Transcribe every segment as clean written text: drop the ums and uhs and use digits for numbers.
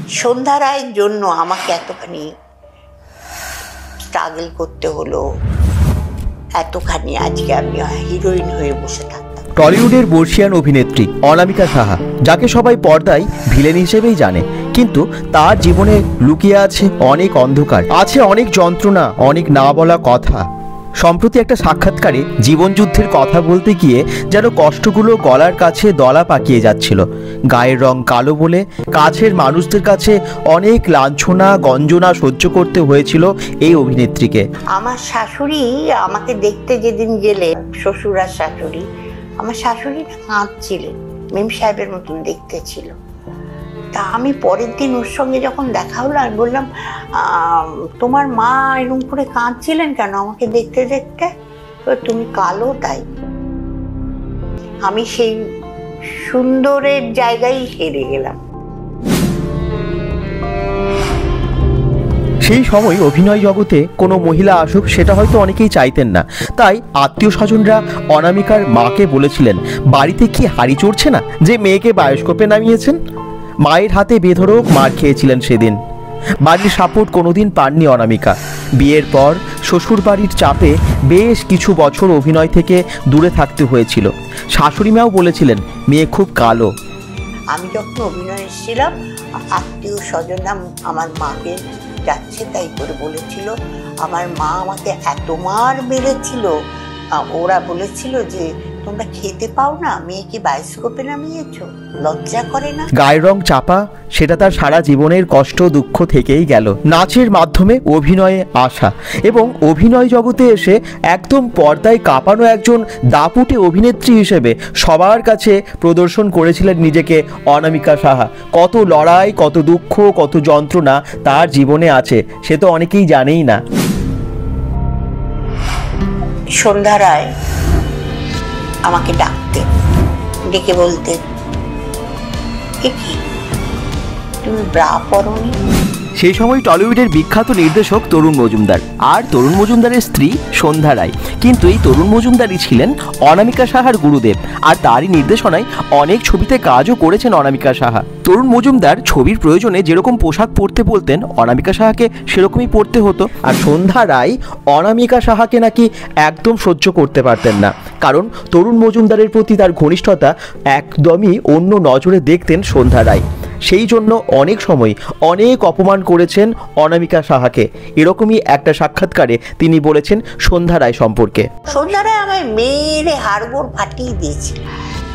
সন্ধ্যা রায়ের জন্য আমাকে এতখানি স্ট্রাগল করতে হলো, এতখানি আজকে আমি হিরোইন হয়ে বসে থাকতাম। টলিউডের বর্ষিয়ান অভিনেত্রী অনামিকা সাহা, যাকে সবাই পর্দায় ভিলেন হিসেবেই জানে, কিন্তু তার জীবনে লুকিয়ে আছে অনেক অন্ধকার, আছে অনেক যন্ত্রণা, অনেক না বলা কথা। সম্প্রতি একটা সাক্ষাৎকারে জীবনযুদ্ধের কথা বলতে গিয়ে যেন কষ্টগুলো গলার কাছে দলা পাকিয়ে যাচ্ছিল। গায়ের রং কালো বলে কাছের মানুষদের কাছে অনেক লাঞ্ছনা গঞ্জনা সহ্য করতে হয়েছিল এই অভিনেত্রীকে। আমার শাশুড়ি আমাকে দেখতে যেদিন গেলে, শ্বশুর আর শাশুড়ি, আমার শাশুড়ি কাঁদছিলেন, মেম সাহেবের মতন দেখতে ছিল। তা আমি পরের দিন ওর সঙ্গে যখন দেখা হলো, আমি বললাম, তোমার মা এরকম করে কাঁদছিলেন কেন আমাকে দেখতে দেখতে? তুমি কালো তাই। আমি সেই সুন্দরের জায়গায় হেরে গেলাম। সেই সময় অভিনয় জগতে কোনো মহিলা আসুক সেটা হয়তো অনেকেই চাইতেন না, তাই আত্মীয় স্বজনরা অনামিকার মাকে বলেছিলেন, বাড়িতে কি হাড়ি চড়ছে না যে মেয়েকে বায়োস্কোপে নামিয়েছেন? মায়ের হাতে বেধড়ক মার খেয়েছিলেন সেদিন। বাড়ির সাপোর্ট কোনোদিন পাননি অনামিকা। বিয়ের পর শ্বশুর বাড়ির চাপে বেশ কিছু বছর অভিনয় থেকে দূরে থাকতে হয়েছিল। শাশুড়ি মাও বলেছিলেন মেয়ে খুব কালো। আমি যখন অভিনয় এসেছিলাম, আত্মীয় স্বজনরা আমার মাকে যাচ্ছে তাই করে বলেছিল। আমার মা আমাকে এত মার মেরেছিল, ওরা বলেছিল যে তোমরা খেতে পাও না, মেয়েকে বায়োস্কোপে নামিয়েছ, লজ্জা করে না? গায়ের রং চাপা, সেটা তার সারা জীবনের কষ্ট দুঃখ থেকেই গেল। নাচের মাধ্যমে অভিনয়ে আসা এবং অভিনয় জগতে এসে একদম পর্দায় কাঁপানো একজন দাপুটে অভিনেত্রী হিসেবে সবার কাছে প্রদর্শন করেছিলেন নিজেকে অনামিকা সাহা। কত লড়াই, কত দুঃখ, কত যন্ত্রণা তার জীবনে আছে সে তো অনেকেই জানেই না। সন্ধ্যা রায় আমাকে ডাকতেন, ডেকে বলতেন, কি তুমি ব্রা পরনি? সেই সময় টলিউডের বিখ্যাত নির্দেশক তরুণ মজুমদার আর তরুণ মজুমদারের স্ত্রী সন্ধ্যা রায়। কিন্তু এই তরুণ মজুমদারই ছিলেন অনামিকা সাহার গুরুদেব, আর তারই নির্দেশনায় অনেক ছবিতে কাজও করেছেন অনামিকা সাহা। তরুণ মজুমদার ছবির প্রয়োজনে যেরকম পোশাক পরতে বলতেন, অনামিকা সাহাকে সেরকমই পরতে হতো। আর সন্ধ্যা রায় অনামিকা সাহাকে নাকি একদম সহ্য করতে পারতেন না, কারণ তরুণ মজুমদারের প্রতি তার ঘনিষ্ঠতা একদমই অন্য নজরে দেখতেন সন্ধ্যা রায়। সেই জন্য অনেক সময় অনেক অপমান করেছেন অনামিকা সাহাকে। এরকমই একটা সাক্ষাৎকারে তিনি বলেছেন সন্ধ্যা রায় সম্পর্কে। সন্ধ্যা রায় আমায় মেরে হাড়গোড় ফাটিয়ে দিয়েছিল।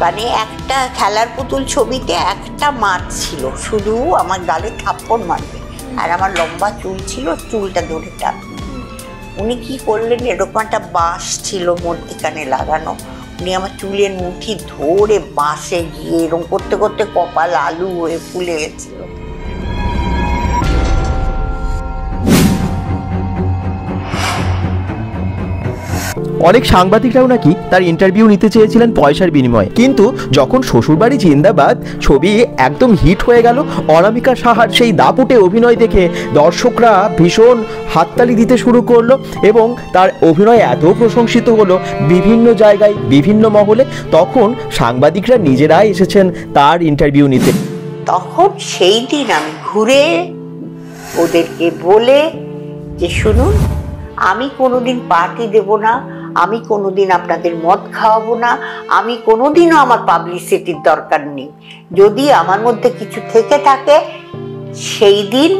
মানে একটা খেলার পুতুল ছবিতে একটা মাছ ছিল, শুধু আমার গালে থাপ্পড় মারবে, আর আমার লম্বা চুল ছিল, চুলটা ধরে টানবে। উনি কি করলেন, এরকম একটা বাঁশ ছিল মধ্যিখানে লাগানো, উনি আমার চুলের মুঠি ধরে বাঁশে গিয়ে এরকম করতে করতে কপাল আলু হয়ে ফুলে গেছিল। অনেক সাংবাদিকরাও নাকি তার ইন্টারভিউ নিতে চেয়েছিলেন পয়সার বিনিময়ে, কিন্তু যখন শ্বশুরবাড়ি জিন্দাবাদ ছবি একদম হিট হয়ে গেল, অনামিকা সাহার সেই দাপুটে অভিনয় দেখে দর্শকরা ভীষণ হাততালি দিতে শুরু করলো এবং তার অভিনয় এত প্রশংসিত হলো বিভিন্ন জায়গায় বিভিন্ন মহলে, তখন সাংবাদিকরা নিজেরাই এসেছেন তার ইন্টারভিউ নিতে। তখন সেই দিন আমি ঘুরে ওদেরকে বলে যে, শুনুন, আমি কোনোদিন পার্টি দেব না, আমি কোনোদিন আপনাদের মদ খাওয়াবো না, আমি কোনোদিনও আমার পাবলিসিটির দরকার নেই। যদি আমার মধ্যে কিছু থেকে থাকে সেই দিন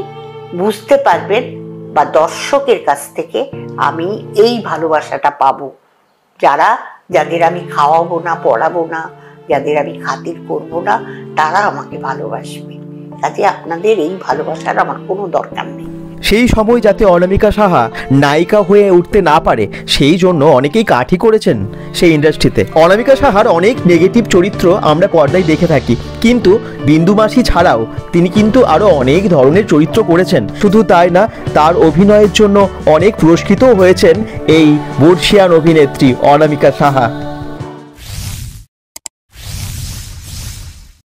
বুঝতে পারবেন বা দর্শকের কাছ থেকে আমি এই ভালোবাসাটা পাবো। যাদের আমি খাওয়াবো না, পড়াবো না, যাদের আমি খাতির করবো না, তারা আমাকে ভালোবাসবে। কাজে আপনাদের এই ভালোবাসার আমার কোনো দরকার নেই। সেই সময় যাতে অনামিকা সাহা নায়িকা হয়ে উঠতে না পারে সেই জন্য অনেকেই কাঠি করেছেন সেই ইন্ডাস্ট্রিতে। অনামিকা সাহার অনেক নেগেটিভ চরিত্র আমরা পর্দায় দেখে থাকি, কিন্তু বিন্দুমাসি ছাড়াও তিনি কিন্তু আরও অনেক ধরনের চরিত্র করেছেন। শুধু তাই না, তার অভিনয়ের জন্য অনেক পুরস্কৃতও হয়েছেন এই বর্ষিয়ান অভিনেত্রী অনামিকা সাহা।